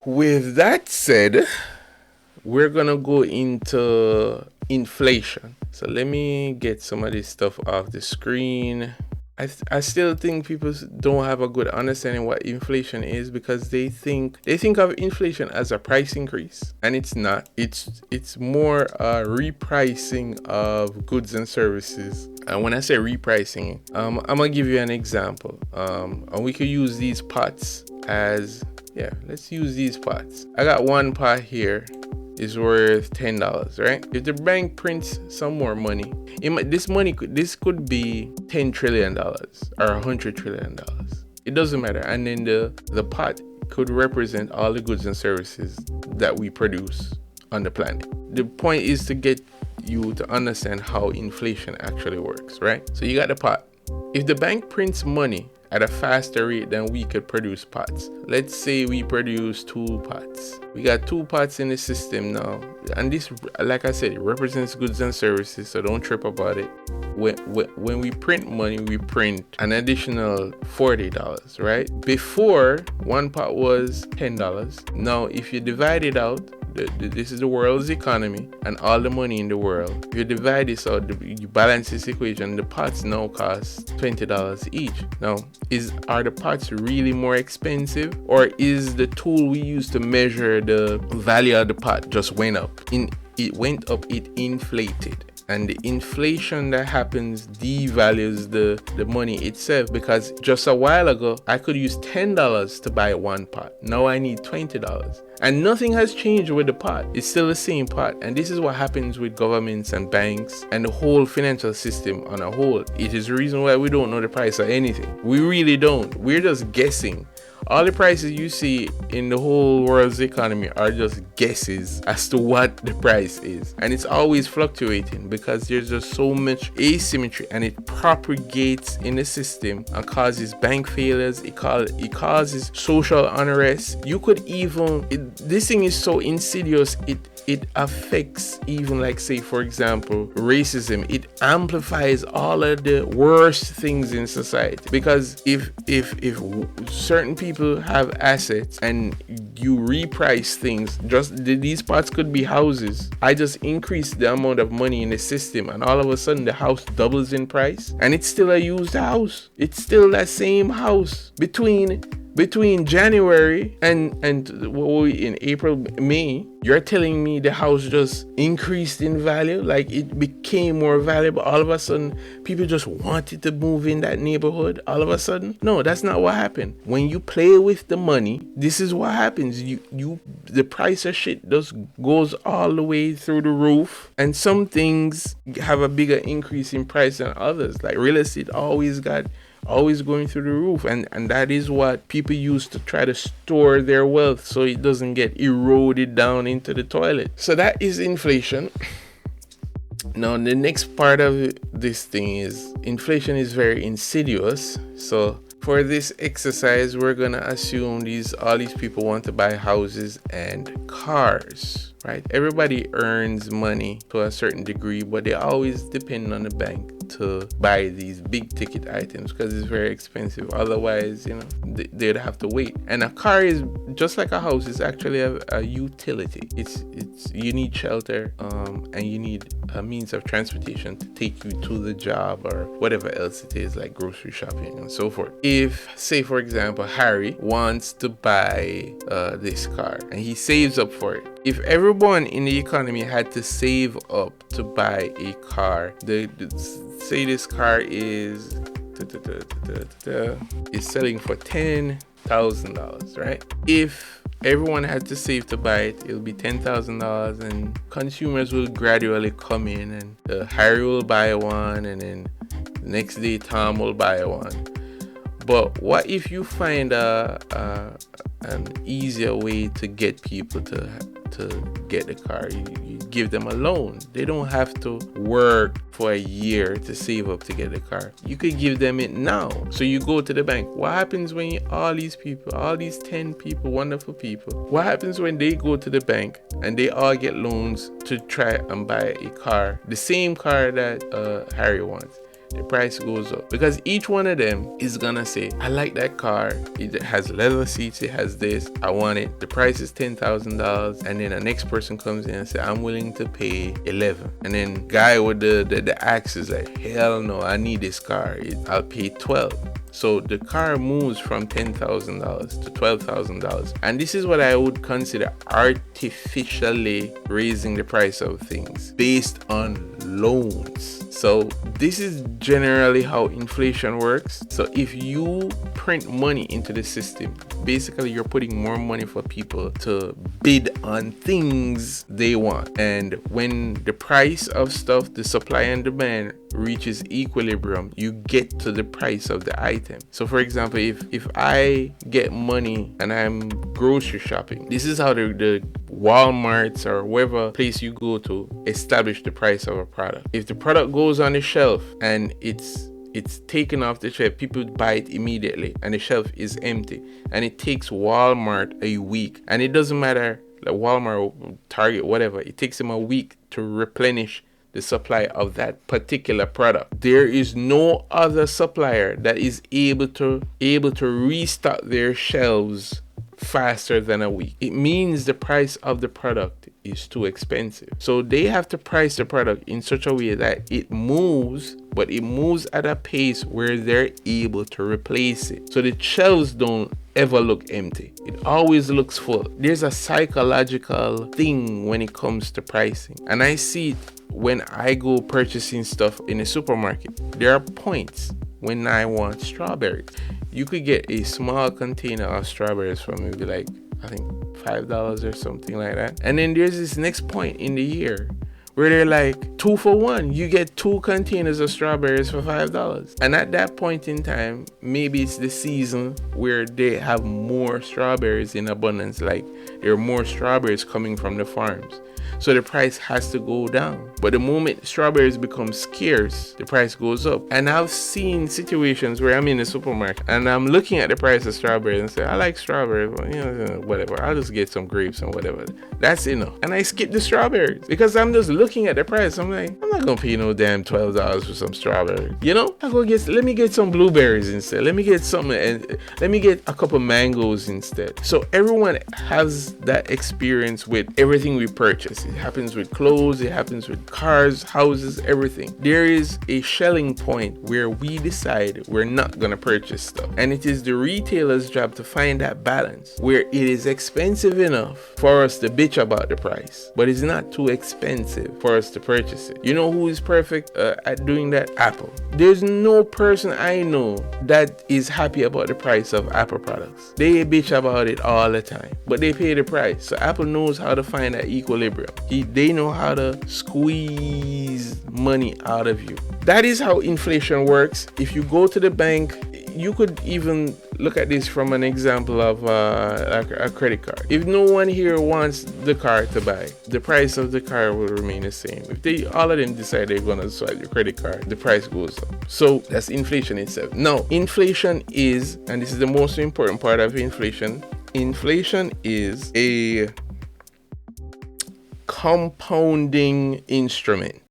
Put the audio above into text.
With that said, we're gonna go into inflation. So let me get some of this stuff off the screen. I still think people don't have a good understanding what inflation is, because they think of inflation as a price increase, and it's not. It's more a repricing of goods and services. And when I say repricing, I'm gonna give you an example. And we could use these pots as, yeah, let's use these pots. I got one pot here is worth $10, right? If the bank prints some more money, this could be $10 trillion or $100 trillion. It doesn't matter. And then the pot could represent all the goods and services that we produce on the planet. The point is to get you to understand how inflation actually works, right? So you got the pot. If the bank prints money at a faster rate than we could produce pots, let's say we produce 2 pots. We got 2 pots in the system now, and this, like I said, it represents goods and services, so don't trip about it. When we print money, we print an additional $40, right? Before, one pot was $10. Now if you divide it out, this is the world's economy and all the money in the world. If you divide this out, you balance this equation, the pots now cost $20 each. Now, are the pots really more expensive, or is the tool we use to measure the value of the pot just went up? It went up, it inflated. And the inflation that happens devalues the money itself, because just a while ago I could use $10 to buy one pot. Now I need $20. And nothing has changed with the pot. It's still the same pot. And this is what happens with governments and banks and the whole financial system on a whole. It is the reason why we don't know the price of anything. We really don't. We're just guessing. All the prices you see in the whole world's economy are just guesses as to what the price is. And it's always fluctuating because there's just so much asymmetry, and it propagates in the system and causes bank failures. It causes social unrest. You could even, this thing is so insidious, it affects even, like, say for example, racism. It amplifies all of the worst things in society, because if certain people have assets and you reprice things, just these parts could be houses. I just increase the amount of money in the system, and all of a sudden the house doubles in price, and it's still a used house. It's still that same house. Between January and in April, May, you're telling me the house just increased in value, like it became more valuable. All of a sudden, people just wanted to move in that neighborhood. All of a sudden, no, that's not what happened. When you play with the money, this is what happens. The price of shit just goes all the way through the roof, and some things have a bigger increase in price than others. Like real estate always going through the roof, and that is what people use to try to store their wealth so it doesn't get eroded down into the toilet. So that is inflation. Now the next part of this thing is inflation is very insidious. So for this exercise, we're gonna assume all these people want to buy houses and cars, right? Everybody earns money to a certain degree, but they always depend on the bank to buy these big ticket items because it's very expensive. Otherwise, they'd have to wait. And a car is just like a house. It's actually a utility. It's you need shelter, and you need a means of transportation to take you to the job or whatever else it is, like grocery shopping and so forth. If, say for example, Harry wants to buy this car and he saves up for it. If everyone in the economy had to save up to buy a car, say this car is selling for $10,000, right? If everyone had to save to buy it, it'll be $10,000, and consumers will gradually come in, and Harry will buy one, and then the next day Tom will buy one. But what if you find an easier way to get people to get the car? You give them a loan. They don't have to work for a year to save up to get the car. You could give them it now. So you go to the bank. What happens when all these 10 people, wonderful people, what happens when they go to the bank and they all get loans to try and buy a car, the same car that Harry wants? the price goes up, because each one of them is gonna say, I like that car, it has leather seats, it has this, I want it, the price is $10,000. And then the next person comes in and say, I'm willing to pay 11. And then guy with the axe is like, hell no, I need this car, I'll pay 12. So the car moves from $10,000 to $12,000. And this is what I would consider artificially raising the price of things based on loans. So this is generally how inflation works. So if you print money into the system, basically you're putting more money for people to bid on things they want. And when the price of stuff, the supply and demand reaches equilibrium, you get to the price of the item. So for example, if I get money and I'm grocery shopping, this is how the Walmarts or wherever place you go to establish the price of a product. If the product goes on the shelf and it's taken off the shelf, people buy it immediately and the shelf is empty, and it takes Walmart a week, and it doesn't matter, like Walmart, Target, whatever, it takes them a week to replenish the supply of that particular product. There is no other supplier that is able to restock their shelves faster than a week. It means the price of the product is too expensive. So they have to price the product in such a way that it moves, but it moves at a pace where they're able to replace it. So the shelves don't ever look empty. It always looks full. There's a psychological thing when it comes to pricing. And I see it when I go purchasing stuff in a supermarket. There are points when I want strawberries. You could get a small container of strawberries for maybe like, I think $5 or something like that. And then there's this next point in the year where they're like 2 for 1. You get 2 containers of strawberries for $5. And at that point in time, maybe it's the season where they have more strawberries in abundance. Like there are more strawberries coming from the farms. So the price has to go down. But the moment strawberries become scarce, the price goes up. And I've seen situations where I'm in the supermarket and I'm looking at the price of strawberries and say, I like strawberries, but whatever, I'll just get some grapes and whatever. That's enough. And I skip the strawberries because I'm just looking at the price. I'm like, I'm not gonna pay no damn $12 for some strawberries. Let me get some blueberries instead. Let me get something, and let me get a couple mangoes instead. So everyone has that experience with everything we purchase. It happens with clothes, it happens with cars, houses, everything. There is a shelling point where we decide we're not gonna purchase stuff. And it is the retailer's job to find that balance where it is expensive enough for us to bitch about the price, but it's not too expensive for us to purchase it. You know who is perfect at doing that? Apple. There's no person I know that is happy about the price of Apple products. They bitch about it all the time, but they pay the price. So Apple knows how to find that equilibrium. They know how to squeeze money out of you. That is how inflation works. If you go to the bank, you could even look at this from an example of a credit card. If no one here wants the car to buy, the price of the car will remain the same. If all of them decide they're gonna swipe your credit card, the price goes up. So that's inflation itself. Now, inflation is, and this is the most important part of inflation is a compounding instrument.